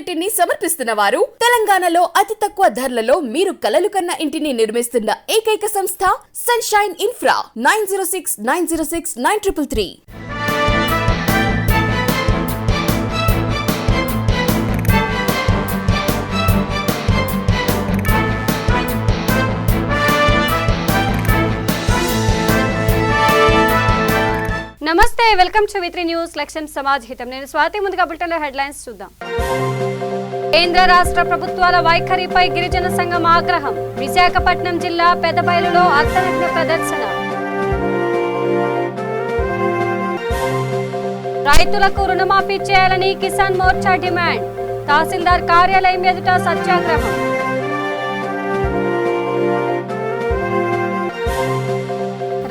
ఇంటిని సమర్పిస్తున్న వారు తెలంగాణలో అతి తక్కువ ధరలలో మీరు కలలు కన్న ఇంటిని నిర్మిస్తున్న ఏకైక సంస్థ సన్షైన్ ఇన్ఫ్రా 9069069333. నమస్తే, వెల్కమ్ టు V3 న్యూస్. లక్ష్యం సమాజ్ హితం. నేను స్వాతి. ముందుగా బులెటిన్లో హెడ్లైన్స్ చూద్దాం. కేంద్ర రాష్ట్ర ప్రభుత్వాల వైఖరిపై గిరిజన సంఘం ఆగ్రహం. విశాఖపట్నం జిల్లా పెదబయలులో అర్ధనగ్న ప్రదర్శన. రైతులకు రుణమాఫీ చేయాలని కిసాన్ మోర్చా డిమాండ్. తహసీల్దార్ కార్యాలయం ఎదుట సత్యాగ్రహం.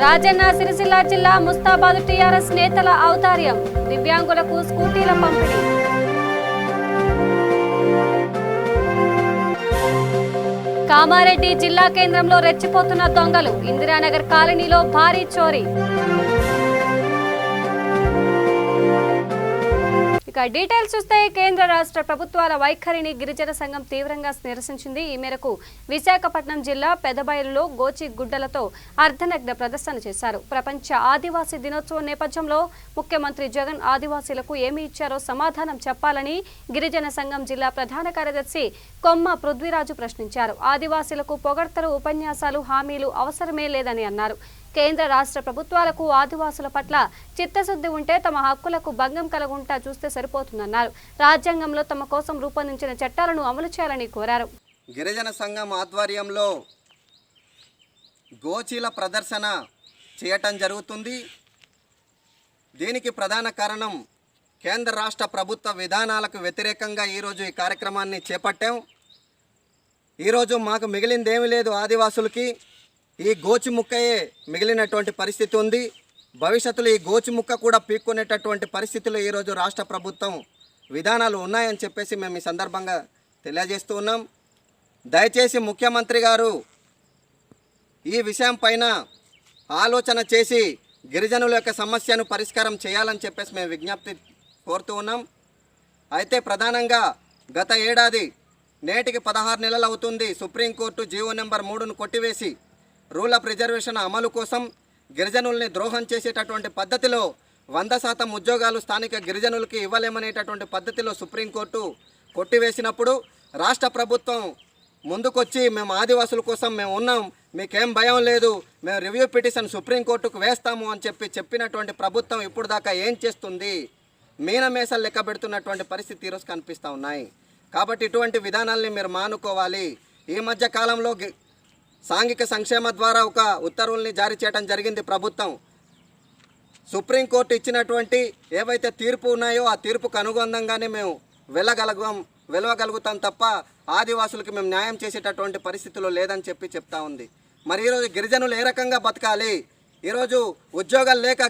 రాజన్న సిరిసిల్ల జిల్లా ముస్తాబాద్ టీఆర్ఎస్ నేతల ఔదార్యం. దివ్యాంగులకు స్కూటీల పంపిణీ. కామారెడ్డి జిల్లా కేంద్రంలో రెచ్చిపోతున్న దొంగలు. ఇందిరానగర్ కాలనీలో భారీ చోరీ. ఇక డీటెయిల్స్ చూస్తే కేంద్ర రాష్ట్ర ప్రభుత్వాల వైఖరిని గిరిజన సంఘం తీవ్రంగా నిరసించింది. ఈ మేరకు విశాఖపట్నం జిల్లా పెదబయలులో గోచి గుడ్డలతో అర్ధనగ్న ప్రదర్శన చేశారు. ప్రపంచ ఆదివాసీ దినోత్సవం నేపథ్యంలో ముఖ్యమంత్రి జగన్ ఆదివాసీలకు ఏమి ఇచ్చారో సమాధానం చెప్పాలని గిరిజన సంఘం జిల్లా ప్రధాన కార్యదర్శి కొమ్మ పృథ్వీరాజు ప్రశ్నించారు. ఆదివాసీలకు పొగడ్తలు, ఉపన్యాసాలు, హామీలు అవసరమే లేదని అన్నారు. కేంద్ర రాష్ట్ర ప్రభుత్వాలకు ఆదివాసుల పట్ల చిత్తశుద్ధి ఉంటే తమ హక్కులకు భంగం కలగుంటా చూస్తే సరిపోతుందన్నారు. రాజ్యాంగంలో తమ కోసం రూపొందించిన చట్టాలను అమలు చేయాలని కోరారు. గిరిజన సంఘం ఆధ్వర్యంలో గోచీల ప్రదర్శన చేయటం జరుగుతుంది. దీనికి ప్రధాన కారణం కేంద్ర రాష్ట్ర ప్రభుత్వ విధానాలకు వ్యతిరేకంగా ఈరోజు ఈ కార్యక్రమాన్ని చేపట్టాం. ఈరోజు మాకు మిగిలిందేమీ లేదు. ఆదివాసులకి ఈ గోచి ముక్కయే మిగిలినటువంటి పరిస్థితి ఉంది. భవిష్యత్తులో ఈ గోచి ముక్క కూడా పీక్కునేటటువంటి పరిస్థితుల్లో ఈరోజు రాష్ట్ర ప్రభుత్వం విధానాలు ఉన్నాయని చెప్పేసి మేము ఈ సందర్భంగా తెలియజేస్తూ ఉన్నాం. దయచేసి ముఖ్యమంత్రి గారు ఈ విషయం పైన ఆలోచన చేసి గిరిజనుల యొక్క సమస్యను పరిష్కారం చేయాలని చెప్పేసి మేము విజ్ఞప్తి కోరుతూ ఉన్నాం. అయితే ప్రధానంగా గత ఏడాది నేటికి 16 నెలలు అవుతుంది సుప్రీంకోర్టు జీవో నెంబర్ 3ను కొట్టివేసి రూల్ ఆఫ్ రిజర్వేషన్ అమలు కోసం గిరిజనుల్ని ద్రోహం చేసేటటువంటి పద్ధతిలో 100% ఉద్యోగాలు స్థానిక గిరిజనులకి ఇవ్వలేమనేటటువంటి పద్ధతిలో సుప్రీంకోర్టు కొట్టివేసినప్పుడు రాష్ట్ర ప్రభుత్వం ముందుకొచ్చి మేము ఆదివాసుల కోసం మేము ఉన్నాం, మీకేం భయం లేదు, మేము రివ్యూ పిటిషన్ సుప్రీంకోర్టుకు వేస్తాము అని చెప్పినటువంటి ప్రభుత్వం ఇప్పుడు దాకా ఏం చేస్తుంది? మీనమేసలు లెక్క పెడుతున్నటువంటి పరిస్థితి ఈరోజు కనిపిస్తూ ఉన్నాయి. కాబట్టి ఇటువంటి విధానాల్ని మీరు మానుకోవాలి. ఈ మధ్య కాలంలో సాంఘిక సంక్షేమ ద్వారా ఒక ఉత్తర్వుల్ని జారీ చేయడం జరిగింది ప్రభుత్వం. సుప్రీంకోర్టు ఇచ్చినటువంటి ఏవైతే తీర్పు ఉన్నాయో ఆ తీర్పుకు అనుగుణంగానే మేము వెళ్ళగలుగుతాం తప్ప ఆదివాసులకి మేము న్యాయం చేసేటటువంటి పరిస్థితుల్లో లేదని చెప్తా ఉంది. మరి ఈరోజు గిరిజనులు ఏ రకంగా బతకాలి? ఈరోజు ఉద్యోగాలు లేక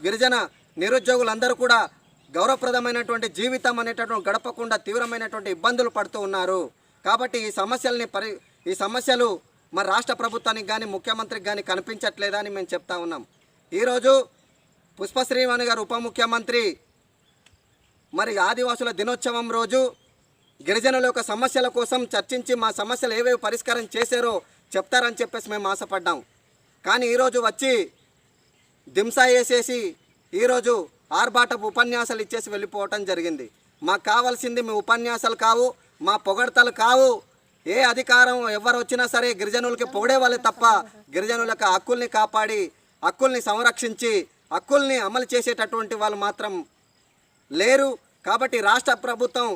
గిరిజన నిరుద్యోగులందరూ కూడా గౌరవప్రదమైనటువంటి జీవితం అనేటటువంటి గడపకుండా తీవ్రమైనటువంటి ఇబ్బందులు పడుతూ ఉన్నారు. కాబట్టి ఈ సమస్యలు మరి రాష్ట్ర ప్రభుత్వానికి కానీ ముఖ్యమంత్రికి కానీ కనిపించట్లేదా అని మేము చెప్తా ఉన్నాం. ఈరోజు పుష్పశ్రీవాణి గారు ఉప ముఖ్యమంత్రి మరి ఆదివాసుల దినోత్సవం రోజు గిరిజనుల యొక్క సమస్యల కోసం చర్చించి మా సమస్యలు ఏవేవి పరిష్కారం చేశారో చెప్తారని చెప్పేసి మేము ఆశపడ్డాం. కానీ ఈరోజు వచ్చి దింసా వేసేసి ఈరోజు ఆర్భాటపు ఉపన్యాసాలు ఇచ్చేసి వెళ్ళిపోవటం జరిగింది. మాకు కావాల్సింది మీ ఉపన్యాసాలు కావు, మా పొగడ్తలు కావు. ఏ అధికారం ఎవరు వచ్చినా సరే గిరిజనులకి పొగిడే వాళ్ళే తప్ప గిరిజనుల యొక్క హక్కుల్ని కాపాడి హక్కుల్ని సంరక్షించి హక్కుల్ని అమలు చేసేటటువంటి వాళ్ళు మాత్రం లేరు. కాబట్టి రాష్ట్ర ప్రభుత్వం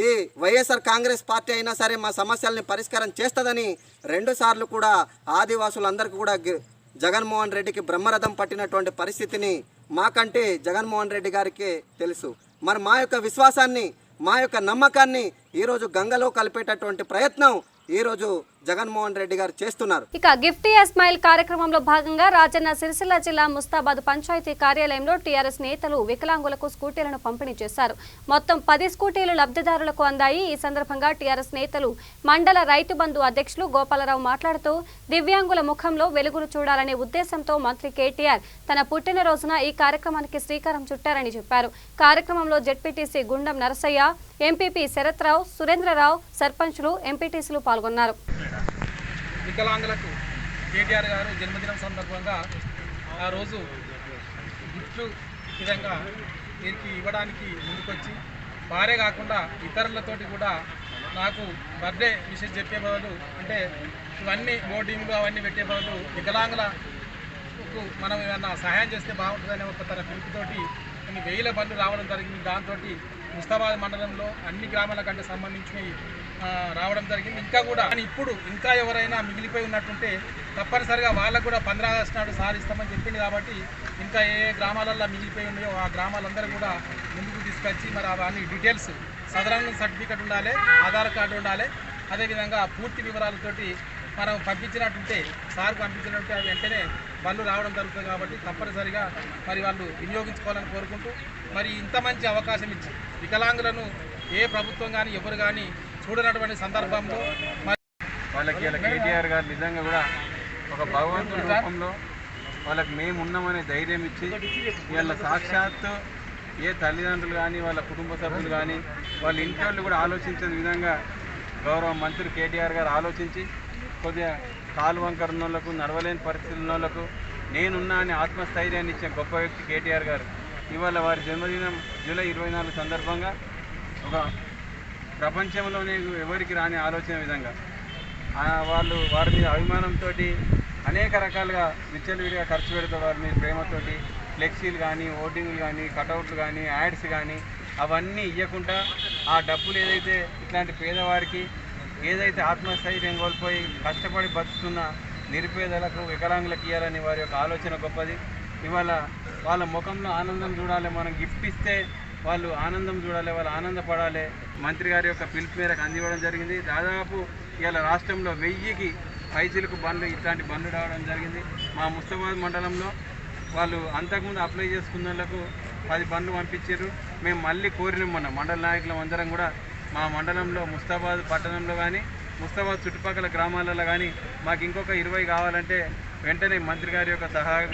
ఈ వైఎస్ఆర్ కాంగ్రెస్ పార్టీ అయినా సరే మా సమస్యల్ని పరిష్కారం చేస్తుందని 2 సార్లు కూడా ఆదివాసులందరికీ కూడా జగన్మోహన్ రెడ్డికి బ్రహ్మరథం పట్టినటువంటి పరిస్థితిని మాకంటే జగన్మోహన్ రెడ్డి గారికి తెలుసు. మరి మా యొక్క విశ్వాసాన్ని, మా యొక్క నమ్మకాన్ని ఈరోజు గంగలో కలిపేటటువంటి ప్రయత్నం ఈరోజు జగన్మోహన్ రెడ్డి గారు చేస్తున్నారు. ఇక గిఫ్ట్ ఏ స్మైల్ కార్యక్రమంలో భాగంగా రాజన్న సిరిసిల్ల జిల్లా ముస్తాబాద్ పంచాయతీ కార్యాలయంలో టీఆర్ఎస్ నేతలు వికలాంగులకు స్కూటీలను పంపిణీ చేశారు. మొత్తం 10 స్కూటీలు లబ్ధిదారులకు అందాయి. ఈ సందర్భంగా టీఆర్ఎస్ నేతలు మండల రైతు బంధు అధ్యక్షులు గోపాలరావు మాట్లాడుతూ దివ్యాంగుల ముఖంలో వెలుగును చూడాలనే ఉద్దేశంతో మంత్రి కేటీఆర్ తన పుట్టినరోజున ఈ కార్యక్రమానికి శ్రీకారం చుట్టారని చెప్పారు. కార్యక్రమంలో జెడ్పీటీసీ గుండం నరసయ్య, ఎంపీపీ శరత్రావు, సురేంద్రరావు, సర్పంచులు, ఎంపీటీసీలు పాల్గొన్నారు. వికలాంగులకు కేటీఆర్ గారు జన్మదినం సందర్భంగా ఆ రోజు గిఫ్ట్లు విధంగా వీరికి ఇవ్వడానికి ముందుకొచ్చి వారే కాకుండా ఇతరులతోటి కూడా నాకు బర్త్డే విషయం చెప్పే బదులు అంటే ఇవన్నీ బోర్డింగ్లు అవన్నీ పెట్టే బదులు వికలాంగులకు మనం ఏమన్నా సహాయం చేస్తే బాగుంటుందనే ఒక తన పిలుపుతోటి కొన్ని వేల బండ్లు రావడం జరిగింది. దాంతో ముస్తాబాద్ మండలంలో అన్ని గ్రామాల కంటే సంబంధించి రావడం జరిగింది. ఇంకా కూడా ఇప్పుడు ఇంకా ఎవరైనా మిగిలిపోయి ఉన్నట్టుంటే తప్పనిసరిగా వాళ్ళకు కూడా 15 ఆగస్టు నాడు సాధిస్తామని చెప్పింది. కాబట్టి ఇంకా ఏ గ్రామాలలో మిగిలిపోయి ఉన్నాయో ఆ గ్రామాలందరూ కూడా ముందుకు తీసుకొచ్చి మరి అవన్నీ డీటెయిల్స్ సదరన్ సర్టిఫికేట్ ఉండాలి, ఆధార్ కార్డు ఉండాలి, అదేవిధంగా పూర్తి వివరాలతోటి మనం పంపించినట్టుంటే సార్ పంపించినట్టు అది వెంటనే బండ్లు రావడం జరుగుతుంది. కాబట్టి తప్పనిసరిగా మరి వాళ్ళు వినియోగించుకోవాలని కోరుకుంటూ మరి ఇంత మంచి అవకాశం ఇచ్చి వికలాంగులను ఏ ప్రభుత్వం కానీ ఎవరు కానీ చూడనటువంటి సందర్భంలో వాళ్ళకి కేటీఆర్ గారు నిజంగా కూడా ఒక భగవంతుడి రూపంలో వాళ్ళకి మేము ఉన్నామనే ధైర్యం ఇచ్చి వీళ్ళ సాక్షాత్తు ఏ తల్లిదండ్రులు కానీ వాళ్ళ కుటుంబ సభ్యులు కానీ వాళ్ళ ఇంటి వాళ్ళు కూడా ఆలోచించే విధంగా గౌరవ మంత్రి కేటీఆర్ గారు ఆలోచించి కొద్దిగా కాలు వంకర ఉన్నోళ్లకు, నడవలేని పరిస్థితులు ఉన్నోళ్లకు నేనున్నా అని ఆత్మస్థైర్యాన్ని ఇచ్చే గొప్ప వ్యక్తి కేటీఆర్ గారు. ఇవాళ వారి జన్మదినం జూలై 24 సందర్భంగా ఒక ప్రపంచంలోనే ఎవరికి రాని ఆలోచన విధంగా వారి మీద అభిమానంతో అనేక రకాలుగా విచ్చలవిడిగా ఖర్చు పెడతారు. వారి మీద ప్రేమతోటి ఫ్లెక్సీలు కానీ, ఓటింగ్లు కానీ, కటౌట్లు కానీ, యాడ్స్ కానీ అవన్నీ ఇవ్వకుండా ఆ డబ్బులు ఏదైతే ఇట్లాంటి పేదవారికి ఏదైతే ఆత్మస్థైర్యం కోల్పోయి కష్టపడి బతుకుతున్న నిరుపేదలకు, వికలాంగులకు ఇవ్వాలని వారి యొక్క ఆలోచన గొప్పది. ఇవాళ వాళ్ళ ముఖంలో ఆనందం చూడాలి, మనం గిఫ్ట్ ఇస్తే వాళ్ళు ఆనందం చూడాలి, వాళ్ళు ఆనందపడాలి. మంత్రి గారి యొక్క పిలుపు మేరకు అందివ్వడం జరిగింది. దాదాపు ఇవాళ రాష్ట్రంలో 1000కి పైచిలకు బండ్లు ఇట్లాంటి బండ్లు రావడం జరిగింది. మా ముస్తాబాద్ మండలంలో వాళ్ళు అంతకుముందు అప్లై చేసుకున్న వాళ్ళకు 10 బండ్లు పంపించారు. మేము మళ్ళీ కోరినాం మన మండల నాయకులం అందరం కూడా మా మండలంలో ముస్తాబాద్ పట్టణంలో కానీ ముస్తాబాద్ చుట్టుపక్కల గ్రామాలలో కానీ మాకు ఇంకొక 20 కావాలంటే వెంటనే మంత్రి గారి యొక్క సహాయం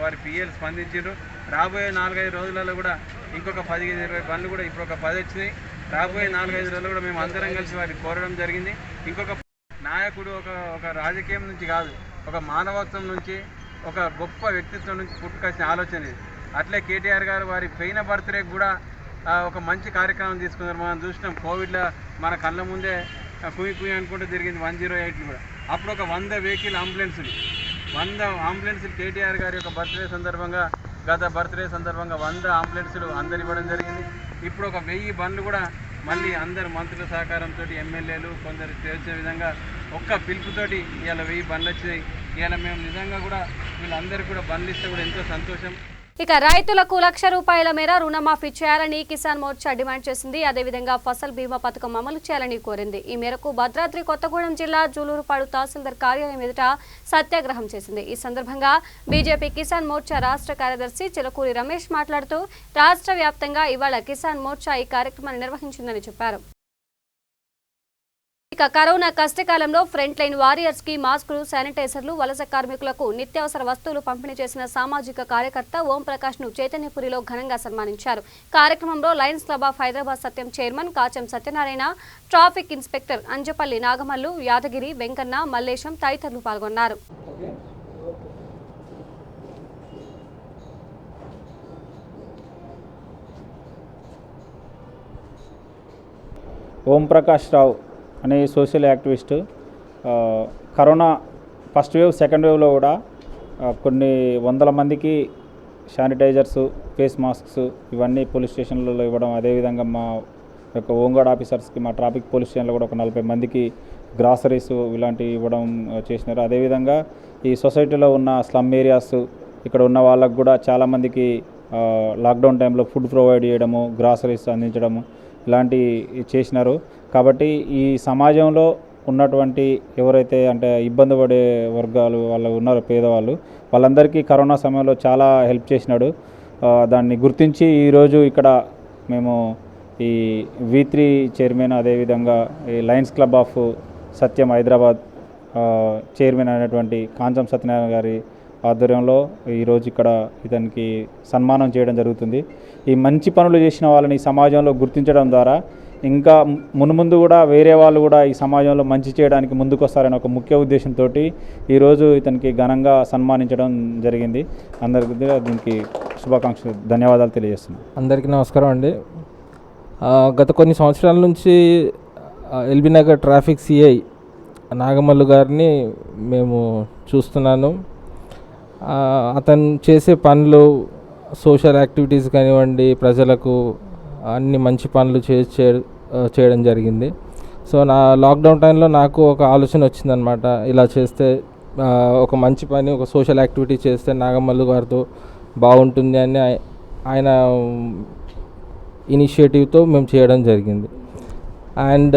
వారి పిఎల్ స్పందించారు. రాబోయే 4-5 రోజులలో కూడా ఇంకొక 15-20 బండ్లు కూడా ఇప్పుడు ఒక 10 వచ్చినాయి. రాబోయే 4-5 రోజులు కూడా మేము అందరం కలిసి వారికి కోరడం జరిగింది. ఇంకొక నాయకుడు ఒక రాజకీయం నుంచి కాదు, ఒక మానవత్వం నుంచి, ఒక గొప్ప వ్యక్తిత్వం నుంచి పుట్టుకొచ్చిన ఆలోచన ఇది. అట్లే కేటీఆర్ గారు వారి పెయిన బర్త్డేకి కూడా ఒక మంచి కార్యక్రమం తీసుకున్నారు. మనం చూసినాం కోవిడ్లో మన కళ్ళ ముందే కుయ్యి అనుకుంటూ తిరిగింది 108 కూడా. అప్పుడు ఒక 100 వెహికల్ అంబులెన్సులు 100 అంబులెన్సులు కేటీఆర్ గారి యొక్క బర్త్డే సందర్భంగా గత బర్త్డే సందర్భంగా 100 అంబులెన్సులు అందరు ఇవ్వడం జరిగింది. ఇప్పుడు ఒక 1000 బండ్లు కూడా మళ్ళీ అందరు మంత్రుల సహకారంతో ఎమ్మెల్యేలు కొందరు చేసే విధంగా ఒక్క పిలుపుతోటి ఇవాళ 1000 బండ్లు వచ్చినాయి. ఇవాళ మేము నిజంగా కూడా వీళ్ళందరికీ కూడా బండ్లు ఇస్తే కూడా ఎంతో సంతోషం. ఇక రైతులకు ₹1,00,000 మేర రుణమాఫీ చేయాలని కిసాన్ మోర్చా డిమాండ్ చేసింది. అదేవిధంగా ఫసల్ బీమా పథకం అమలు చేయాలని కోరింది. ఈ మేరకు భద్రాద్రి కొత్తగూడెం జిల్లా జూలూరుపాడు తహసీల్దార్ కార్యాలయం ఎదుట సత్యాగ్రహం చేసింది. ఈ సందర్భంగా బీజేపీ కిసాన్ మోర్చా రాష్ట్ర కార్యదర్శి చిలకూరి రమేష్ మాట్లాడుతూ రాష్ట్ర వ్యాప్తంగా ఇవాళ కిసాన్ మోర్చా ఈ కార్యక్రమాన్ని నిర్వహించిందని చెప్పారు. ఇక కరోనా కష్టకాలంలో ఫ్రంట్ లైన్ వారియర్స్ కి మాస్కులు, శానిటైజర్లు, వలస కార్మికులకు నిత్యావసర వస్తువులు పంపిణీ చేసిన సామాజిక కార్యకర్త ఓం ప్రకాష్ ను చైతన్యపురిలో ఘనంగా సన్మానించారు. కార్యక్రమంలో Lions Club of Hyderabad Satyam chairman Kacham Satyanarayana, traffic inspector Anjapalli Nagamallu, Yadagiri, Venkanna, Mallesham తదితరులు పాల్గొన్నారు. ఓం ప్రకాష్ రావు అనే social activist corona first wave, second వేవ్లో కూడా కొన్ని వందల మందికి శానిటైజర్స్, ఫేస్ మాస్క్స్ ఇవన్నీ పోలీస్ స్టేషన్లలో ఇవ్వడం, అదేవిధంగా మా యొక్క హోంగార్డ్ ఆఫీసర్స్కి మా ట్రాఫిక్ పోలీస్ స్టేషన్లో కూడా ఒక 40 మందికి గ్రాసరీస్ ఇలాంటివి ఇవ్వడం చేసినారు. అదేవిధంగా ఈ సొసైటీలో ఉన్న స్లమ్ ఏరియాస్ ఇక్కడ ఉన్న వాళ్ళకు కూడా చాలామందికి లాక్డౌన్ టైంలో ఫుడ్ ప్రొవైడ్ చేయడము, గ్రాసరీస్ అందించడము ఇలాంటివి చేసినారు. కాబట్టి ఈ సమాజంలో ఉన్నటువంటి ఎవరైతే అంటే ఇబ్బంది పడే వర్గాలు వాళ్ళు ఉన్నారో పేదవాళ్ళు వాళ్ళందరికీ కరోనా సమయంలో చాలా హెల్ప్ చేసినాడు. దాన్ని గుర్తించి ఈరోజు ఇక్కడ మేము ఈ V3 చైర్మన్, అదేవిధంగా ఈ Lions Club of Satyam Hyderabad chairman అయినటువంటి కాంచం సత్యనారాయణ గారి ఆధ్వర్యంలో ఈరోజు ఇక్కడ ఇతనికి సన్మానం చేయడం జరుగుతుంది. ఈ మంచి పనులు చేసిన వాళ్ళని సమాజంలో గుర్తించడం ద్వారా ఇంకా మున్ముందు కూడా వేరే వాళ్ళు కూడా ఈ సమాజంలో మంచి చేయడానికి ముందుకొస్తారనే ఒక ముఖ్య ఉద్దేశంతో ఈరోజు ఇతనికి ఘనంగా సన్మానించడం జరిగింది. అందరికీ దీనికి శుభాకాంక్షలు, ధన్యవాదాలు తెలియజేస్తున్నాను. అందరికీ నమస్కారం అండి. గత కొన్ని సంవత్సరాల నుంచి LB Nagar traffic CI Nagamallu గారిని మేము చూస్తున్నాను. అతను చేసే పనులు, సోషల్ యాక్టివిటీస్ కానివ్వండి, ప్రజలకు అన్ని మంచి పనులు చేయడం జరిగింది. సో నా లాక్డౌన్ టైంలో నాకు ఒక ఆలోచన వచ్చిందనమాట. ఇలా చేస్తే ఒక మంచి పని, ఒక సోషల్ యాక్టివిటీ చేస్తే నాగమల్లు గారితో బాగుంటుంది అని ఆయన ఇనిషియేటివ్తో మేము చేయడం జరిగింది. అండ్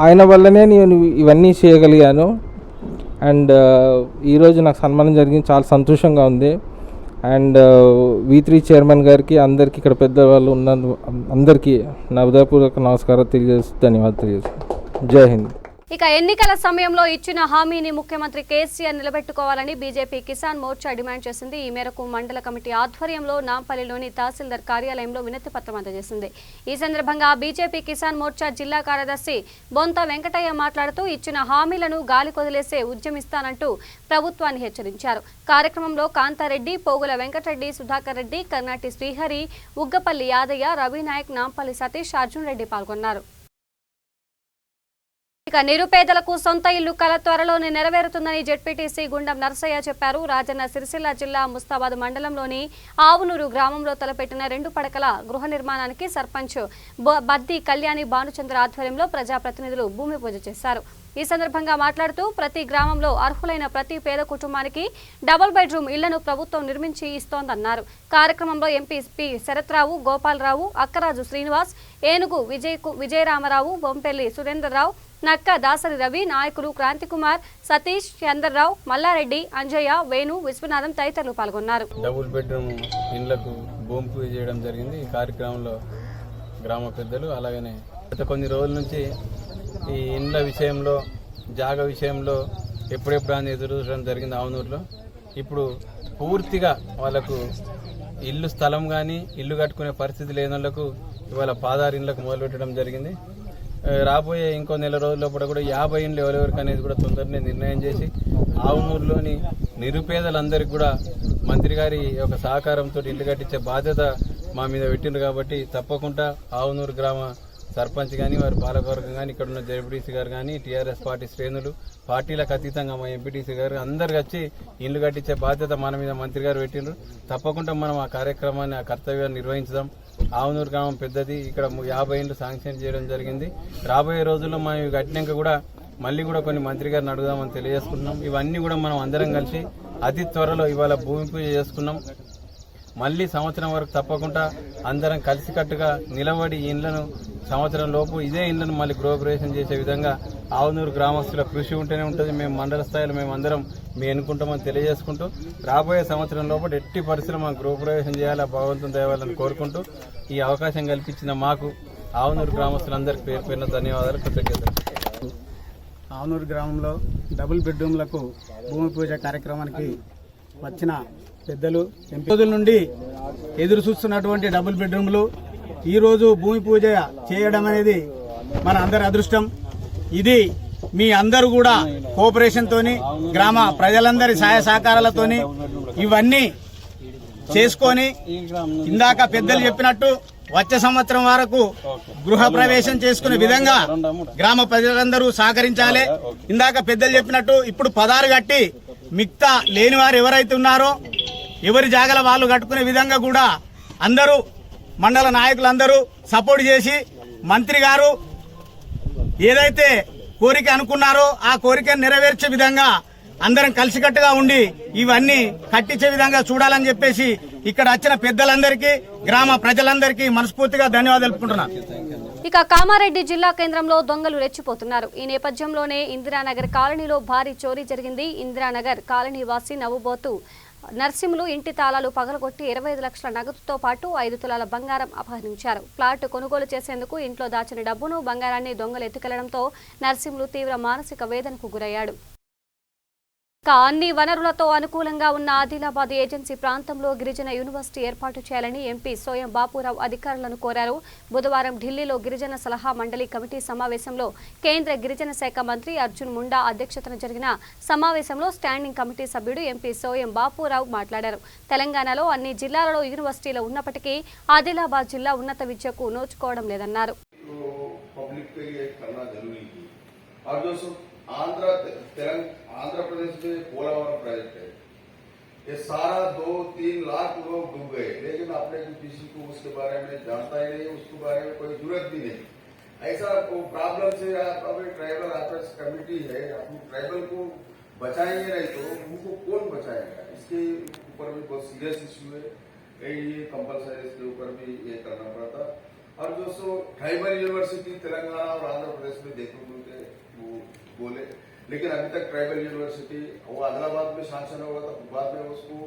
ఆయన వల్లనే నేను ఇవన్నీ చేయగలిగాను. అండ్ ఈరోజు నాకు సన్మానం జరిగింది, చాలా సంతోషంగా ఉంది. అండ్ V3 చైర్మన్ గారికి, అందరికీ ఇక్కడ పెద్దవాళ్ళు ఉన్న అందరికీ నా హృదయపూర్వక నమస్కారం తెలియజేస్తూ ధన్యవాదాలు తెలియజేస్తాను. జై హింద్. ఇక ఎన్నికల సమయంలో ఇచ్చిన హామీని ముఖ్యమంత్రి కేసీఆర్ నిలబెట్టుకోవాలని బీజేపీ కిసాన్ మోర్చా డిమాండ్ చేసింది. ఈ మేరకు మండల కమిటీ ఆధ్వర్యంలో నాంపల్లిలోని తహసీల్దార్ కార్యాలయంలో వినతి పత్రం అందజేసింది. ఈ సందర్భంగా బీజేపీ కిసాన్ మోర్చా జిల్లా కార్యదర్శి బొంత వెంకటయ్య మాట్లాడుతూ ఇచ్చిన హామీలను గాలి కొదిలేసే ఉద్యమిస్తానంటూ ప్రభుత్వాన్ని హెచ్చరించారు. కార్యక్రమంలో కాంతారెడ్డి, పోగుల వెంకటరెడ్డి, సుధాకర్ రెడ్డి, కర్నాటి శ్రీహరి, ఉగ్గపల్లి యాదయ్య, రవినాయక్, నాంపల్లి సతీష్, అర్జున్ రెడ్డి పాల్గొన్నారు. ఇక నిరుపేదలకు సొంత ఇల్లు కల త్వరలోనే నెరవేరుతుందని జెడ్పీటీసీ గుండం నరసయ్య చెప్పారు. రాజన్న సిరిసిల్ల జిల్లా ముస్తాబాద్ మండలంలోని ఆవునూరు గ్రామంలో తలపెట్టిన 2 పడకల గృహ నిర్మాణానికి సర్పంచ్ బద్ది కళ్యాణి భానుచంద్ర ఆధ్వర్యంలో ప్రజాప్రతినిధులు భూమి పూజ చేశారు. ఈ సందర్భంగా మాట్లాడుతూ ప్రతి గ్రామంలో అర్హులైన ప్రతి పేద కుటుంబానికి డబుల్ బెడ్రూమ్ ఇళ్లను ప్రభుత్వం నిర్మించి ఇస్తోందన్నారు. కార్యక్రమంలో ఎంపీ పి శరత్రావు, గోపాలరావు, అక్కరాజు శ్రీనివాస్, ఏనుగు విజయరామరావు, బొంపెల్లి సురేంద్రరావు, నక్క దాసరి రవి, నాయకులు క్రాంతికుమార్, సతీష్, చంద్రరావు, మల్లారెడ్డి, అంజయ్య, వేణు, విశ్వనాథం తదితరులు పాల్గొన్నారు. డబుల్ బెడ్రూమ్ ఇండ్లకు భూమి పూజ చేయడం జరిగింది. ఈ కార్యక్రమంలో గ్రామ పెద్దలు, అలాగనే గత కొన్ని రోజుల నుంచి ఈ ఇండ్ల విషయంలో, జాగా విషయంలో ఎప్పుడెప్పుడు అని ఎదురు చూడడం జరిగింది ఆవునూరులో. ఇప్పుడు పూర్తిగా వాళ్ళకు ఇల్లు స్థలం కానీ ఇల్లు కట్టుకునే పరిస్థితి లేని వాళ్ళకు ఇవాళ పాదారు ఇండ్లకు మొదలుపెట్టడం జరిగింది. రాబోయే ఇంకో నెల రోజుల లోపల కూడా 50 ఇండ్లు ఎవరెవరికి అనేది కూడా తొందరనే నిర్ణయం చేసి ఆవునూరులోని నిరుపేదలందరికీ కూడా మంత్రి గారి యొక్క సహకారంతో ఇల్లు కట్టించే బాధ్యత మా మీద పెట్టిండ్రు. కాబట్టి తప్పకుండా ఆవునూరు గ్రామ సర్పంచ్ కానీ, వారి పాలకవర్గం కానీ, ఇక్కడ ఉన్న జెడ్పీటీసీ గారు కానీ, టీఆర్ఎస్ పార్టీ శ్రేణులు, పార్టీలకు అతీతంగా మా ఎంపీటీసీ గారు అందరు వచ్చి ఇల్లు కట్టించే బాధ్యత మన మీద మంత్రి గారు పెట్టిండ్రు. తప్పకుండా మనం ఆ కార్యక్రమాన్ని, ఆ కర్తవ్యాన్ని నిర్వహించుదాం. ఆవునూరు గ్రామం పెద్దది, ఇక్కడ 50 ఇండ్లు శాంక్షన్ చేయడం జరిగింది. రాబోయే రోజుల్లో మనం ఇవి కట్టినాక కూడా మళ్ళీ కూడా కొన్ని మంత్రి గారిని అడుగుదామని తెలియజేసుకుంటున్నాం. ఇవన్నీ కూడా మనం అందరం కలిసి అతి త్వరలో ఇవాళ భూమి పూజ చేసుకున్నాం. మళ్ళీ సంవత్సరం వరకు తప్పకుండా అందరం కలిసికట్టుగా నిలబడి ఈ ఇండ్లను సంవత్సరం లోపు ఇదే ఇండ్లను మళ్ళీ గృహప్రవేశం చేసే విధంగా ఆవునూరు గ్రామస్తుల కృషి ఉంటేనే ఉంటుంది. మేము మండల స్థాయిలో మేము అందరం మీ ఎన్నుకుంటామని తెలియజేసుకుంటూ రాబోయే సంవత్సరం లోపల ఎట్టి పరిస్థితుల్లో గృహప్రవేశం చేయాలా, భగవంతుని దయవాలని కోరుకుంటూ ఈ అవకాశం కల్పించిన మాకు ఆవునూరు గ్రామస్తులందరికీ పేరు పేరున ధన్యవాదాలు, కృతజ్ఞతలు. ఆవునూరు గ్రామంలో డబుల్ బెడ్రూమ్లకు భూమి పూజ కార్యక్రమానికి వచ్చిన పెద్దలు, ఎంపీ రోజుల నుండి ఎదురు చూస్తున్నటువంటి డబుల్ బెడ్రూమ్లు ఈరోజు భూమి పూజ చేయడం అనేది మన అందరి అదృష్టం. ఇది మీ అందరూ కూడా కోఆపరేషన్ తోని, గ్రామ ప్రజలందరి సహాయ సహకారాలతోని ఇవన్నీ చేసుకొని ఇందాక పెద్దలు చెప్పినట్టు వచ్చే సంవత్సరం వరకు గృహ ప్రవేశం చేసుకునే విధంగా గ్రామ ప్రజలందరూ సహకరించాలి. ఇందాక పెద్దలు చెప్పినట్టు ఇప్పుడు 16 కట్టి మిగతా లేని వారు ఎవరైతే ఉన్నారో ఎవరి జాగల వాళ్ళు కట్టుకునే విధంగా కూడా అందరూ మండల నాయకులందరూ సపోర్ట్ చేసి మంత్రి గారు ఏదైతే కోరిక అనుకున్నారో ఆ కోరికను నెరవేర్చే విధంగా అందరం కలిసికట్టుగా ఉండి ఇవన్నీ కట్టించే విధంగా చూడాలని చెప్పేసి ఇక్కడ వచ్చిన పెద్దలందరికీ, గ్రామ ప్రజలందరికీ మనస్ఫూర్తిగా ధన్యవాదాలు తెలుపుకుంటున్నాను. ఇక కామారెడ్డి జిల్లా కేంద్రంలో దొంగలు రెచ్చిపోతున్నారు. ఈ నేపథ్యంలోనే ఇందిరానగర్ కాలనీలో భారీ చోరీ జరిగింది. ఇందిరానగర్ కాలనీ వాసి నవ్వుబోతు నర్సింహులు ఇంటి తాళాలు పగలగొట్టి 25 లక్షల నగదుతో పాటు 5 తులాల బంగారం అపహరించారు. ప్లాట్ కొనుగోలు చేసేందుకు ఇంట్లో దాచిన డబ్బును బంగారాన్ని దొంగలు ఎత్తుకెళ్లడంతో నర్సింహులు తీవ్ర మానసిక వేదనకు గురయ్యాడు. అన్ని వనరులతో అనుకూలంగా ఉన్న ఆదిలాబాద్ ఏజెన్సీ ప్రాంతంలో గిరిజన యూనివర్సిటీ ఏర్పాటు చేయాలని ఎంపీ సోయం బాపురావు అధికారులను కోరారు. బుధవారం ఢిల్లీలో గిరిజన సలహా మండలి కమిటీ సమావేశంలో కేంద్ర గిరిజన శాఖ మంత్రి అర్జున్ ముండా అధ్యక్షతన జరిగిన సమావేశంలో స్టాండింగ్ కమిటీ సభ్యుడు ఎంపీ సోయం బాపురావు మాట్లాడారు. తెలంగాణలో అన్ని జిల్లాలలో యూనివర్సిటీలు ఉన్నప్పటికీ ఆదిలాబాద్ జిల్లా ఉన్నత విద్యకు నోచుకోవడం లేదన్నారు. आंध्र प्रदेश में पोलावरम प्रोजेक्ट है, ये सारा 2-3 लाख लोग डूब गए, लेकिन अपने किसी को उसके बारे में जानता ही नहीं, उसके बारे में कोई जरूरत भी नहीं. ऐसा प्रॉब्लम से अभी ट्राइबल अफेयर्स कमेटी है, अपने ट्राइबल को बचाएंगे नहीं तो उनको कौन बचाएगा? इसके ऊपर भी बहुत सीरियस इश्यू है, ये कंपलसरी इसके ऊपर भी ये करना पड़ता. और दोस्तों ट्राइबल यूनिवर्सिटी तेलंगाना और आंध्र प्रदेश में देखने को वो बोले, लेकिन अभी तक ट्राइबल यूनिवर्सिटी वो आदिलाबाद में शासन हुआ था, बाद में उसको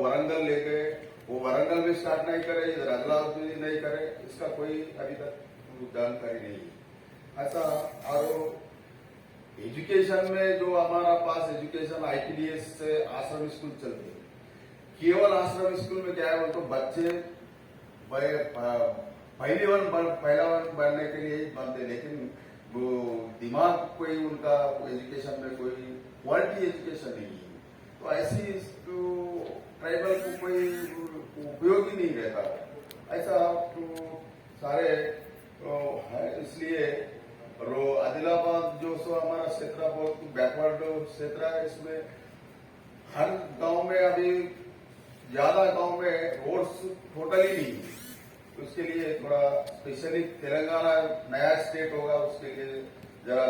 वरंगल ले गए, वो वरंगल में स्टार्ट नहीं करे, इधर आदिलाबाद में नहीं करे, इसका कोई अभी तक जानकारी नहीं है. ऐसा और एजुकेशन में जो हमारा पास एजुकेशन IPDS से आश्रम स्कूल चलते हैं, केवल आश्रम स्कूल में क्या है, वो तो बच्चे पहला वन बनने के लिए बनते, लेकिन वो दिमाग कोई उनका एजुकेशन में कोई क्वालिटी एजुकेशन नहीं है, तो ऐसी तो ट्राइबल को कोई उपयोग ही नहीं रहता. ऐसा तो सारे है, इसलिए आदिलाबाद जो सो हमारा क्षेत्र बहुत बैकवर्ड क्षेत्र है, इसमें हर गांव में अभी ज्यादा गांव में रोड्स टोटली नहीं है. उसके लिए थोड़ा स्पेशली तेलंगाना नया स्टेट होगा, उसके लिए जरा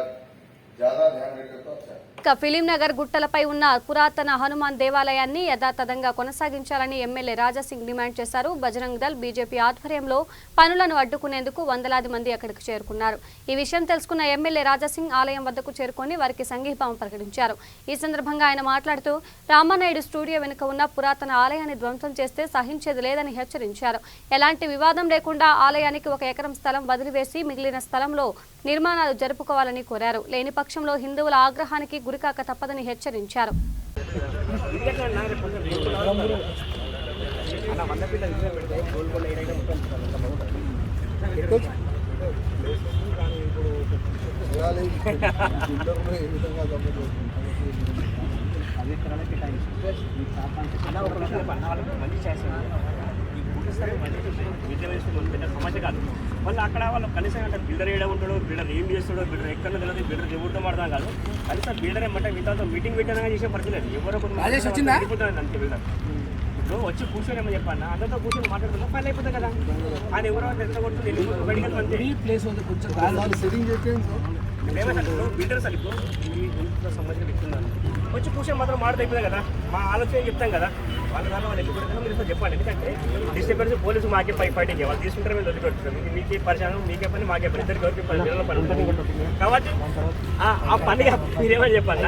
ज्यादा ध्यान रखें तो अच्छा. ఇక ఫిలిం నగర్ గుట్టలపై ఉన్న పురాతన హనుమాన్ దేవాలయాన్ని యథాతథంగా కొనసాగించాలని ఎమ్మెల్యే రాజాసింగ్ డిమాండ్ చేశారు. బజరంగ్ దళ్ బీజేపీ ఆధ్వర్యంలో పనులను అడ్డుకునేందుకు వందలాది మంది అక్కడికి చేరుకున్నారు. ఈ విషయం తెలుసుకున్న ఎమ్మెల్యే రాజాసింగ్ ఆలయం వద్దకు చేరుకొని వారికి సంఘీభావం ప్రకటించారు. ఈ సందర్భంగా ఆయన మాట్లాడుతూ రామానాయుడు స్టూడియో వెనుక ఉన్న పురాతన ఆలయాన్ని ధ్వంసం చేస్తే సహించేది లేదని హెచ్చరించారు. ఎలాంటి వివాదం లేకుండా ఆలయానికి 1 ఎకరం స్థలం వదిలివేసి మిగిలిన స్థలంలో నిర్మాణాలు జరుపుకోవాలని కోరారు. లేని పక్షంలో హిందువుల ఆగ్రహానికి గురికాక తప్పదని హెచ్చరించారు. సమస్య కాదు. వాళ్ళు అక్కడ వాళ్ళు కనీసం అంటే బిల్డర్ ఏడా ఉంటాడో, బిల్డర్ ఏం చేస్తాడో, బిల్డర్ ఎక్కడ తెలియదు, బిల్డర్ ఎవరితో మాట్లాడదాం కాదు. కనీసం బిల్డర్ ఏమంటే మీతో మీటింగ్ పెట్టానగా చేసే పరిస్థితి లేదు. ఎవరో అయిపోతుంది అంతే. బిల్డర్ ఇప్పుడు వచ్చి కూర్చొని ఏమో చెప్పాను, అందరితో కూర్చొని మాట్లాడుతున్నా పని అయిపోతుంది కదా. ఆయన ఎవరో కొడుతుంది బయటికి వెళ్తే బిల్డర్ సార్ ఇప్పుడు మీ గుంటూరుతో సంబంధించిన చెప్తున్నాను, వచ్చి కూర్చొని మాత్రం మాట్లాడిపోతుంది కదా. మా ఆలోచన చెప్తాం కదా, వాళ్ళ దాంట్లో వాళ్ళు ఎప్పుడు పెడతారో మీరు చెప్పండి. ఎందుకంటే డిస్టర్బెన్స్ పోలీసు మాకే ఫైటింగ్ వాళ్ళు తీసుకుంటారు, మేము వదిలిపెడుతున్నాం. మీకే పరిచయం, మీకే పని, మాకే పని, ఇద్దరికి ఎవరికి పని ఉంటుంది కాబట్టి ఆ పని మీరేమని చెప్పాలి.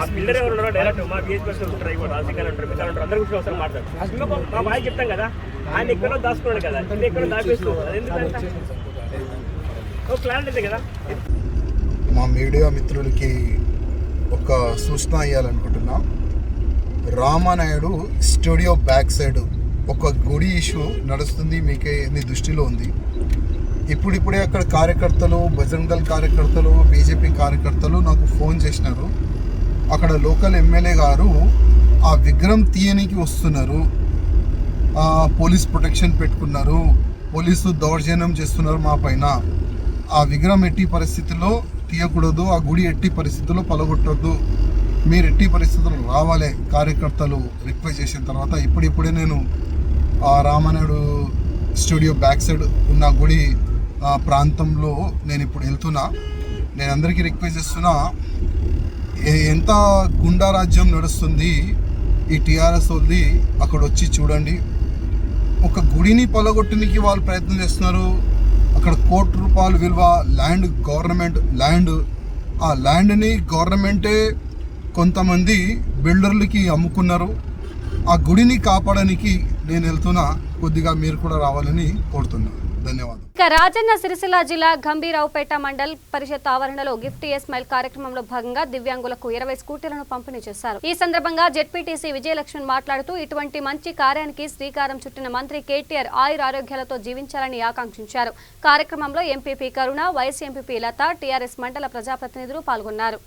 ఆ బిల్డర్ ఎవరు ఉన్నారో డైరెక్ట్ మా బీహెచ్ పర్సన్ ఉంటారు, ఇక్కడ రాజకీయాలు ఉంటారు, మిగతా ఉంటారు, అందరూ కూర్చొని అవసరం మాట్లాడతారు. మా బాగా చెప్తాం కదా, ఆయన ఎక్కడో దాచుకున్నాడు కదా, ఇది ఎక్కడో దాపేస్తూ అది ఎందుకంటే క్లారిటీ కదా. మా మీడియా మిత్రులకి ఒక సూచన ఇవ్వాలనుకుంటున్నా. రామానాయుడు స్టూడియో బ్యాక్ సైడ్ ఒక గుడి ఇష్యూ నడుస్తుంది, మీకే మీ దృష్టిలో ఉంది. ఇప్పుడిప్పుడే అక్కడ కార్యకర్తలు, బజరంగ్ దళ్ కార్యకర్తలు, బీజేపీ కార్యకర్తలు నాకు ఫోన్ చేసినారు. అక్కడ లోకల్ ఎమ్మెల్యే గారు ఆ విగ్రహం తీయనికి వస్తున్నారు, పోలీస్ ప్రొటెక్షన్ పెట్టుకున్నారు, పోలీసు దౌర్జన్యం చేస్తున్నారు మా పైన. ఆ విగ్రహం ఎట్టి పరిస్థితుల్లో తీయకూడదు, ఆ గుడి ఎట్టి పరిస్థితుల్లో పలగొట్టద్దు, మీరు ఎట్టి పరిస్థితుల్లో రావాలి కార్యకర్తలు రిక్వెస్ట్ చేసిన తర్వాత. ఇప్పుడిప్పుడే నేను ఆ రామానాయుడు స్టూడియో బ్యాక్ సైడ్ ఉన్న గుడి ప్రాంతంలో నేను ఇప్పుడు వెళ్తున్నా. నేను అందరికీ రిక్వెస్ట్ చేస్తున్నా, ఎంత గుండా రాజ్యం నడుస్తుంది ఈ టీఆర్ఎస్ వద్ది, అక్కడ వచ్చి చూడండి. ఒక గుడిని పలగొట్టడానికి వాళ్ళు ప్రయత్నం చేస్తున్నారు, అక్కడ ₹1,00,00,000 విలువ ల్యాండ్, గవర్నమెంట్ ల్యాండ్. ఆ ల్యాండ్ని గవర్నమెంటే కొంతమంది బిల్డర్లకి అమ్ముకున్నారు. ఆ గుడిని కాపాడడానికి నేను వెళ్తున్నా, కొద్దిగా మీరు కూడా రావాలని కోరుతున్నాను. ధన్యవాదాలు. ఇక రాజన్న సిరిసిల్ల జిల్లా గంభీరావుపేట మండల్ పరిషత్ ఆవరణలో గిఫ్ట్ ఏ స్మైల్ కార్యక్రమంలో భాగంగా దివ్యాంగులకు 20 స్కూటీలను పంపిణీ చేశారు. ఈ సందర్భంగా జెడ్పీటీసీ విజయలక్ష్మి మాట్లాడుతూ ఇటువంటి మంచి కార్యానికి శ్రీకారం చుట్టిన మంత్రి కేటీఆర్ ఆయురారోగ్యాలతో జీవించాలని ఆకాంక్షించారు. కార్యక్రమంలో ఎంపీపీ కరుణ, వైస్ ఎంపీపీ లత, టీఆర్ఎస్ మండల ప్రజాప్రతినిధులు పాల్గొన్నారు.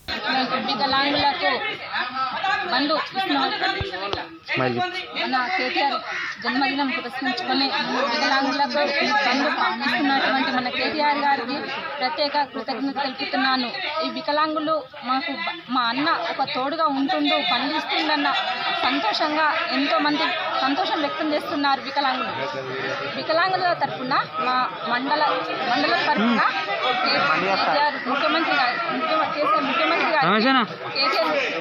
జన్మదినం పురస్కరించుకొని వికలాంగులకు పనులు అందిస్తున్నటువంటి మన కేటీఆర్ గారికి ప్రత్యేక కృతజ్ఞత తెలుపుతున్నాను. ఈ వికలాంగులు మాకు మా అన్న ఒక తోడుగా ఉంటుండు, పనిచేస్తుందన్న సంతోషంగా ఎంతో మంది సంతోషం వ్యక్తం చేస్తున్నారు. వికలాంగుల తరఫున మా మండల తరఫున కేటీఆర్ ముఖ్యమంత్రి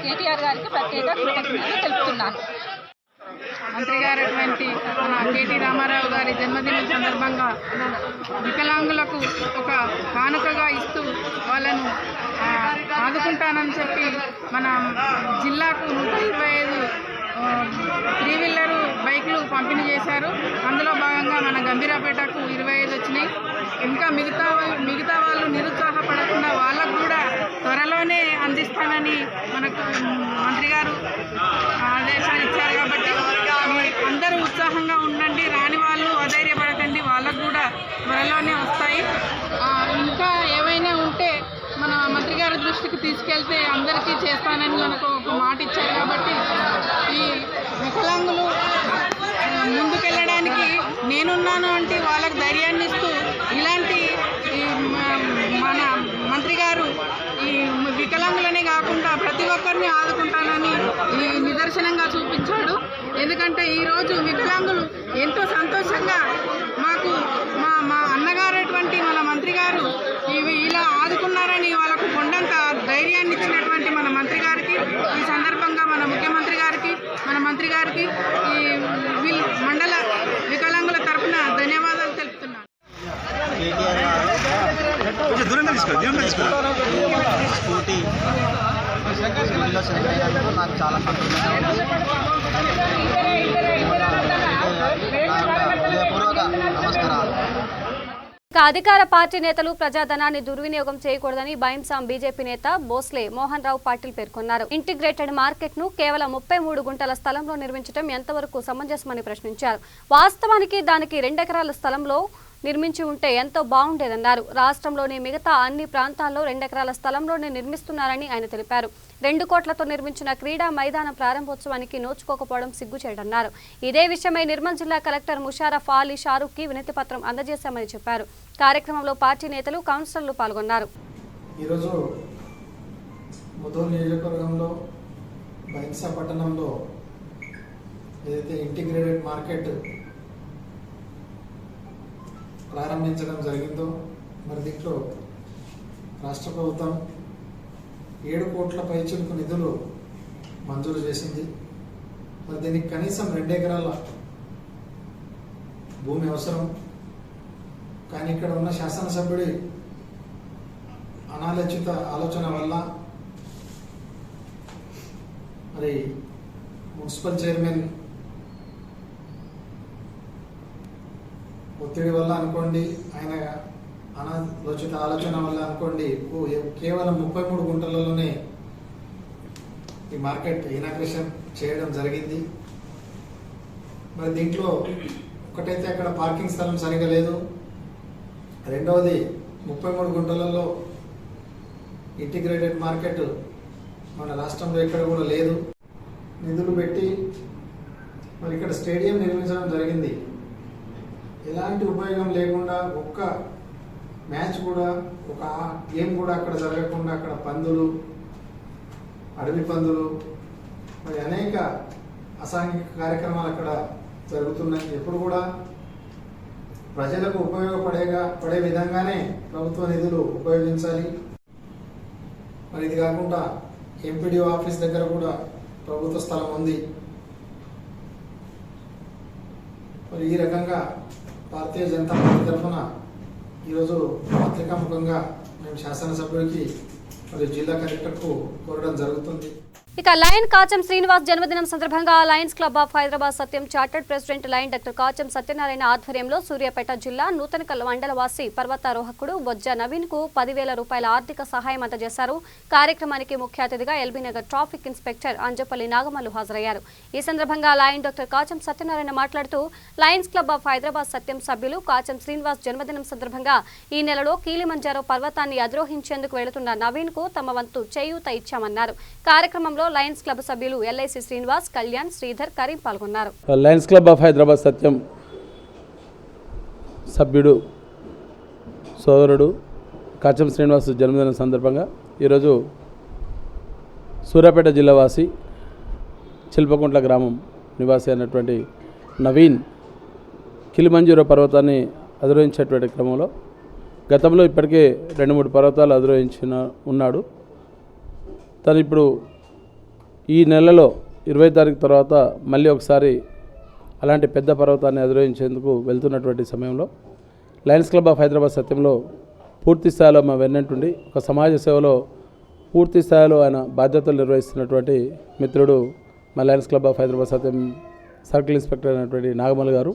కేటీఆర్ గారికి ప్రత్యేక కృతజ్ఞతలు తెలుపుతున్నాను. మంత్రి గారైనటువంటి మన కేటీ రామారావు గారి జన్మదినం సందర్భంగా వికలాంగులకు ఒక కానుకగా ఇస్తూ వాళ్ళను ఆదుకుంటానని చెప్పి మన జిల్లాకు 125 3 వీలర్ బైకులు పంపిణీ చేశారు. అందులో భాగంగా మన గంభీరాపేటకు 25 వచ్చినాయి. ఇంకా మిగతా వాళ్ళు నిరుత్సాహపడకుండా వాళ్ళకు కూడా త్వరలోనే అందిస్తానని మనకు మంత్రి గారు ఆదేశాలు ఇచ్చారు. కాబట్టి అందరూ ఉత్సాహంగా ఉండండి, రాని వాళ్ళు అధైర్యపడకండి, వాళ్ళకు కూడా త్వరలోనే వస్తాయి. ఇంకా ఏవైనా ఉంటే మన మంత్రి గారి దృష్టికి తీసుకెళ్తే అందరికీ చేస్తానని మనకు ఒక మాట ఇచ్చారు. కాబట్టి ఈ వికలాంగులు ముందుకెళ్ళడానికి నేనున్నాను అంటే వాళ్ళకు ధైర్యాన్ని ఇస్తూ ఇలాంటి మన మంత్రి గారు ఈ వికలాంగులనే కాకుండా ప్రతి ఒక్కరిని ఆదుకుంటానని ఈ నిదర్శనంగా చూపించాడు. ఎందుకంటే ఈరోజు వికలాంగులు ఎంతో సంతోషంగా మాకు మా అన్నగారైనటువంటి మన మంత్రి గారు ఇలా ఆదుకున్నారని వాళ్ళకు కొండంత ధైర్యాన్ని ఇచ్చినటువంటి మన మంత్రి గారికి ఈ సందర్భంగా మన ముఖ్యమంత్రి గారికి మన మంత్రి గారికి ఈ మండల వికలాంగుల తరఫున ధన్యవాదాలు తెలుపుతున్నాను. నాకు చాలా సంతోషంగా నమస్కారాలు. అధికార పార్టీ నేతలు ప్రజాధనాన్ని దుర్వినియోగం చేయకూడదని బైంసాం బీజేపీ నేత బోస్లే మోహన్ రావు పాటిల్ పేర్కొన్నారు. ఇంటిగ్రేటెడ్ మార్కెట్ ను కేవలం 33 గుంటల స్థలంలో నిర్మించడం ఎంతవరకు సమంజసమని ప్రశ్నించారు. వాస్తవానికి దానికి 2 ఎకరాల స్థలంలో నిర్మించి ఉంటే ఎంతో బాగుండేదన్నారు. రాష్ట్రంలోని మిగతా అన్ని ప్రాంతాల్లో 2 ఎకరాల స్థలంలోనే నిర్మిస్తున్నారని ఆయన తెలిపారు. 2 కోట్లతో నిర్మించిన క్రీడా మైదానం ప్రారంభోత్సవానికి నోచుకోకపోవడం సిగ్గుచేటన్నారు. ఇదే విషయమై నిర్మల్ జిల్లా కలెక్టర్ ముషారఫ్ అలీ షారూక్ కి వినతి పత్రం అందజేశామని చెప్పారు. కార్యక్రమంలో పార్టీ నేతలు, కౌన్సిలర్లు పాల్గొన్నారు. ఈరోజు ముదోల్ నియోజకవర్గంలో బైంసా పట్టణంలో ఏదైతే ఇంటిగ్రేటెడ్ మార్కెట్ ప్రారంభించడం జరిగిందో, మరి దీంట్లో రాష్ట్ర ప్రభుత్వం 7 కోట్ల పైచిలుకు నిధులు మంజూరు చేసింది. మరి దీనికి కనీసం 2 ఎకరాల భూమి అవసరం. కానీ ఇక్కడ ఉన్న శాసనసభ్యుడి అనాలోచిత ఆలోచన వల్ల, మరి మున్సిపల్ చైర్మన్ ఒత్తిడి వల్ల అనుకోండి, ఆయన అనాలోచిత ఆలోచన వల్ల అనుకోండి, కేవలం 33 గుంటలలోనే ఈ మార్కెట్ ఇనాగ్రేషన్ చేయడం జరిగింది. మరి దీంట్లో ఒకటైతే అక్కడ పార్కింగ్ స్థలం సరిగా లేదు, రెండవది 33 గుంటలలో ఇంటిగ్రేటెడ్ మార్కెట్ మన రాష్ట్రంలో ఎక్కడ కూడా లేదు. నిధులు పెట్టి మరి ఇక్కడ స్టేడియం నిర్మించడం జరిగింది. ఎలాంటి ఉపయోగం లేకుండా, ఒక్క మ్యాచ్ కూడా, ఒక గేమ్ కూడా అక్కడ జరగకుండా, అక్కడ పందులు, అడవి పందులు, మరి అనేక అసాంఘిక కార్యక్రమాలు అక్కడ జరుగుతున్నాయి. ఎప్పుడు కూడా ప్రజలకు పడే విధంగానే ప్రభుత్వ నిధులు ఉపయోగించాలి. మరి ఇది కాకుండా ఎంపీడీఓ ఆఫీస్ దగ్గర కూడా ప్రభుత్వ స్థలం ఉంది. మరి ఈ రకంగా భారతీయ జనతా పార్టీ తరఫున ఈరోజు పత్రికాముఖంగా మేము శాసనసభ్యుడికి మరియు జిల్లా కలెక్టర్కు కోరడం జరుగుతుంది. ఇక లయన్ కాచం శ్రీనివాస్ జన్మదినం సందర్భంగా Lions Club of Hyderabad Satyam chartered president lion doctor Kacham Satyanarayana ఆధ్వర్యంలో సూర్యాపేట జిల్లా నూతనకల్ మండలవాసి పర్వతారోహకుడు బొజ్జ నవీన్ కు 10,000 రూపాయల ఆర్థిక సహాయం అందజేశారు. కార్యక్రమానికి ముఖ్య అతిథిగా ఎల్బీనగర్ ట్రాఫిక్ ఇన్స్పెక్టర్ అంజపల్లి నాగమల్లు హాజరయ్యారు. ఈ సందర్భంగా లయన్ డాక్టర్ కాచం సత్యనారాయణ మాట్లాడుతూ లయన్స్ క్లబ్ ఆఫ్ హైదరాబాద్ సత్యం సభ్యులు కాచం శ్రీనివాస్ జన్మదినం సందర్భంగా ఈ నెలలో కీలిమంజారో పర్వతాన్ని అధిరోహించేందుకు వెళుతున్న నవీన్ కు తమ వంతు చేయూత ఇచ్చామన్నారు. కార్యక్రమంలో లయన్స్ క్లబ్ సభ్యులు ఎల్ఐసి శ్రీనివాస్, కళ్యాణ్, శ్రీధర్, కరీం పాల్గొన్నారు. లయన్స్ క్లబ్ ఆఫ్ హైదరాబాద్ సత్యం సభ్యుడు సోదరుడు కాచం శ్రీనివాస్ జన్మదినం సందర్భంగా ఈరోజు సూర్యాపేట జిల్లావాసి చిల్పకుంట్ల గ్రామం నివాసి అయినటువంటి నవీన్ కిలిమంజారో పర్వతాన్ని అధిరోహించేటువంటి క్రమంలో గతంలో ఇప్పటికే 2-3 పర్వతాలు అధిరోహించిన ఉన్నాడు. తను ఇప్పుడు ఈ నెలలో 20 తారీఖు తర్వాత మళ్ళీ ఒకసారి అలాంటి పెద్ద పర్వతాన్ని అధిరోహించేందుకు వెళ్తున్నటువంటి సమయంలో లయన్స్ క్లబ్ ఆఫ్ హైదరాబాద్ సత్యంలో పూర్తి స్థాయిలో మా వెన్నంటుండి ఒక సమాజ సేవలో పూర్తి స్థాయిలో ఆయన బాధ్యతలు నిర్వహిస్తున్నటువంటి మిత్రుడు మా Lions Club of Hyderabad Satyam circle inspector అయినటువంటి నాగమల్ గారు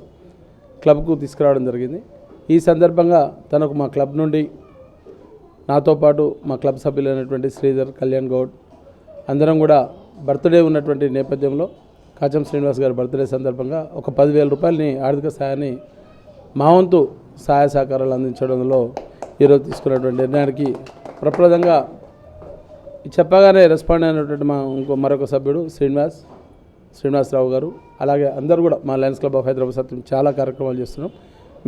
క్లబ్కు తీసుకురావడం జరిగింది. ఈ సందర్భంగా తనకు మా క్లబ్ నుండి నాతో పాటు మా క్లబ్ సభ్యులైనటువంటి శ్రీధర్, కళ్యాణ్ గౌడ్ అందరం కూడా బర్త్డే ఉన్నటువంటి నేపథ్యంలో కాచం శ్రీనివాస్ గారి బర్త్డే సందర్భంగా ఒక 10,000 రూపాయలని ఆర్థిక సహాయాన్ని మా వంతు సహాయ సహకారాలు అందించడంలో ఈరోజు తీసుకున్నటువంటి నిర్ణయానికి ప్రప్రదంగా చెప్పగానే రెస్పాండ్ అయినటువంటి మరొక సభ్యుడు శ్రీనివాసరావు గారు, అలాగే అందరూ కూడా మా లయన్స్ క్లబ్ ఆఫ్ హైదరాబాద్ సత్యం చాలా కార్యక్రమాలు చేస్తున్నాం.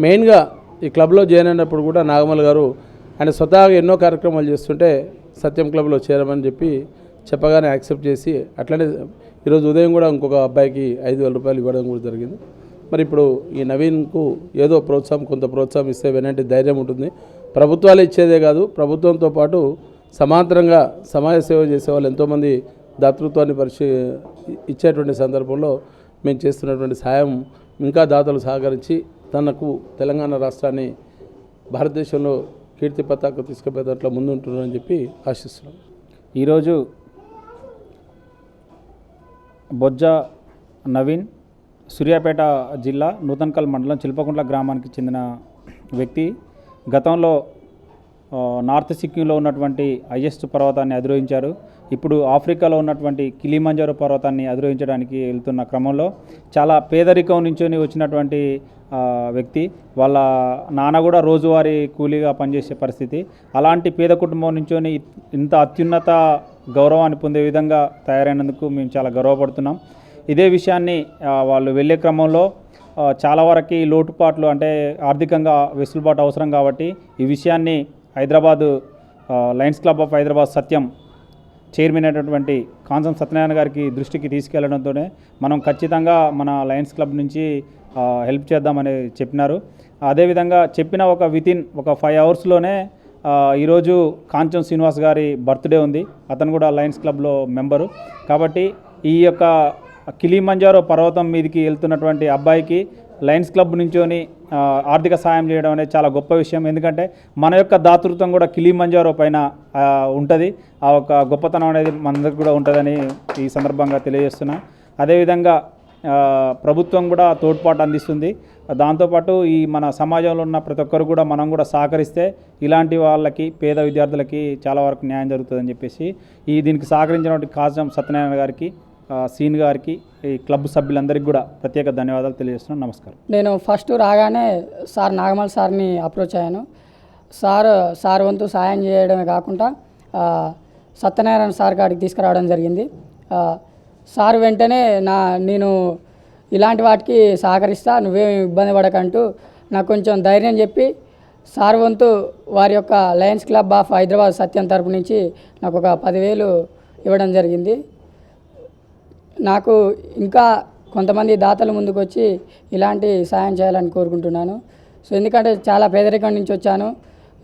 మెయిన్గా ఈ క్లబ్లో జాయిన్ అయినప్పుడు కూడా నాగమల్ గారు ఆయన స్వతహాగా ఎన్నో కార్యక్రమాలు చేస్తుంటే సత్యం క్లబ్లో చేరమని చెప్పగానే యాక్సెప్ట్ చేసి అట్లనే ఈరోజు ఉదయం కూడా ఇంకొక అబ్బాయికి 5,000 రూపాయలు ఇవ్వడం కూడా జరిగింది. మరి ఇప్పుడు ఈ నవీన్కు ఏదో కొంత ప్రోత్సాహం ఇస్తే వెనంటే ధైర్యం ఉంటుంది. ప్రభుత్వాలు ఇచ్చేదే కాదు, ప్రభుత్వంతో పాటు సమాంతరంగా సమాజ సేవ చేసే వాళ్ళు ఎంతోమంది దాతృత్వాన్ని ఇచ్చేటువంటి సందర్భంలో మేము చేస్తున్నటువంటి సాయం ఇంకా దాతలు సహకరించి తనకు తెలంగాణ రాష్ట్రాన్ని భారతదేశంలో కీర్తి పతాక తీసుకుపోయే దాంట్లో ముందుంటున్నారని చెప్పి ఆశిస్తున్నాం. ఈరోజు బొజ్జ నవీన్ సూర్యాపేట జిల్లా నూతనకల్ మండలం చిల్పకుంట్ల గ్రామానికి చెందిన వ్యక్తి. గతంలో నార్త్ సిక్కింలో ఉన్నటువంటి హైయెస్ట్ పర్వతాన్ని అధిరోహించారు. ఇప్పుడు ఆఫ్రికాలో ఉన్నటువంటి కిలిమంజారో పర్వతాన్ని అధిరోహించడానికి వెళ్తున్న క్రమంలో చాలా పేదరికం నుంచి వచ్చినటువంటి వ్యక్తి. వాళ్ళ నాన్న కూడా రోజువారీ కూలీగా పనిచేసే పరిస్థితి. అలాంటి పేద కుటుంబం నుంచి ఇంత అత్యున్నత గౌరవాన్ని పొందే విధంగా తయారైనందుకు మేము చాలా గర్వపడుతున్నాం. ఇదే విషయాన్ని వాళ్ళు వెళ్ళే క్రమంలో చాలా వరకు లోటుపాట్లు అంటే ఆర్థికంగా వెసులుబాటు అవసరం కాబట్టి ఈ విషయాన్ని Hyderabad Lions Club of Hyderabad Satyam chairman అయినటువంటి కాంసం సత్యనారాయణ గారికి దృష్టికి తీసుకెళ్లడంతోనే మనం ఖచ్చితంగా మన లయన్స్ క్లబ్ నుంచి హెల్ప్ చేద్దామని చెప్పినారు. అదేవిధంగా చెప్పిన వితిన్ ఒక 5 అవర్స్లోనే ఈరోజు కాంచం శ్రీనివాస్ గారి బర్త్డే ఉంది. అతను కూడా లయన్స్ క్లబ్లో మెంబరు. కాబట్టి ఈ యొక్క కిలిమంజారో పర్వతం మీదకి వెళ్తున్నటువంటి అబ్బాయికి లయన్స్ క్లబ్ నుంచోని ఆర్థిక సాయం చేయడం అనేది చాలా గొప్ప విషయం. ఎందుకంటే మన యొక్క దాతృత్వం కూడా కిలిమంజారో పైన ఉంటుంది. ఆ ఒక గొప్పతనం అనేది మనందరికి కూడా ఉంటుందని ఈ సందర్భంగా తెలియజేస్తున్నా. అదేవిధంగా ప్రభుత్వం కూడా తోడ్పాటు అందిస్తుంది. దాంతోపాటు ఈ మన సమాజంలో ఉన్న ప్రతి ఒక్కరు కూడా మనం కూడా సహకరిస్తే ఇలాంటి వాళ్ళకి పేద విద్యార్థులకి చాలా వరకు న్యాయం జరుగుతుందని చెప్పేసి దీనికి సహకరించినటువంటి కాజం సత్యనారాయణ గారికి, సీన్ గారికి, ఈ క్లబ్ సభ్యులందరికీ కూడా ప్రత్యేక ధన్యవాదాలు తెలియజేస్తున్నాను. నమస్కారం. నేను ఫస్ట్ రాగానే సార్ నాగమల్ సార్ని అప్రోచ్ అయ్యాను. సార్ వంతు సాయం చేయడమే కాకుండా సత్యనారాయణ సార్ గారికి తీసుకురావడం జరిగింది. సార్ వెంటనే నేను ఇలాంటి వాటికి సహకరిస్తా, నువ్వేమి ఇబ్బంది పడకంటూ నాకు కొంచెం ధైర్యం చెప్పి సార్ వంతు వారి యొక్క లయన్స్ క్లబ్ ఆఫ్ హైదరాబాద్ సత్యం తరపు నుంచి నాకు ఒక 10,000 ఇవ్వడం జరిగింది. నాకు ఇంకా కొంతమంది దాతలు ముందుకు వచ్చి ఇలాంటి సాయం చేయాలని కోరుకుంటున్నాను. సో ఎందుకంటే చాలా పేదరికం నుంచి వచ్చాను.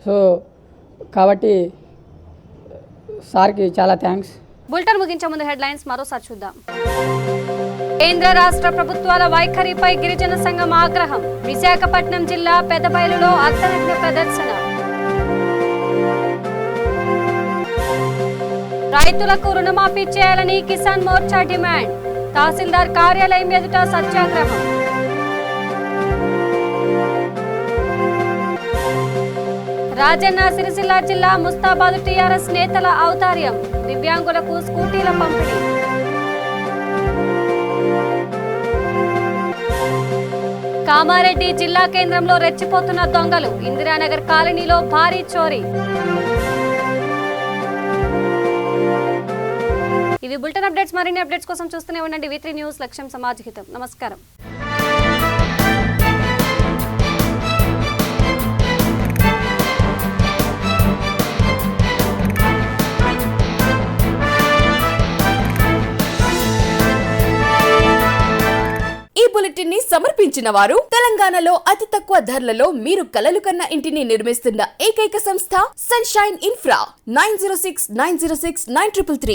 సో కాబట్టి సార్కి చాలా థ్యాంక్స్. బులెటిన్ ముగించే ముందు హెడ్లైన్స్ మరోసారి చూద్దాం. కేంద్ర రాష్ట్ర ప్రభుత్వాల వైఖరిపై గిరిజన సంఘం ఆగ్రహం. విశాఖపట్నం జిల్లా పెదబయలులో అర్ధనగ్న ప్రదర్శన. రైతులకు రుణమాఫీ చేయాలని కిసాన్ మోర్చా డిమాండ్. తహసీల్దార్ కార్యాలయం ఎదుట సత్యాగ్రహం. రాజన్న సిరిసిల్ల జిల్లా ముస్తాబాద్ టీఆర్ఎస్ నేతల ఔదార్యం. దివ్యాంగులకు స్కూటీల పంపిణీ. కామారెడ్డి జిల్లా కేంద్రంలో రెచ్చిపోతున్న దొంగలు. ఇందిరానగర్ కాలనీలో భారీ చోరీ. ఇవి బులెటిన్ అప్డేట్స్. మరిన్ని అప్డేట్స్ కోసం చూస్తూనే ఉండండి V3 న్యూస్. లక్ష్యం సమాజహితం. నమస్కారం. ఈ బులెటిన్ ని సమర్పించిన వారు తెలంగాణలో అతి తక్కువ ధరలలో మీరు కలలు కన్న ఇంటిని నిర్మిస్తున్న ఏకైక సంస్థ సన్షైన్ ఇన్ఫ్రా. 9069069333.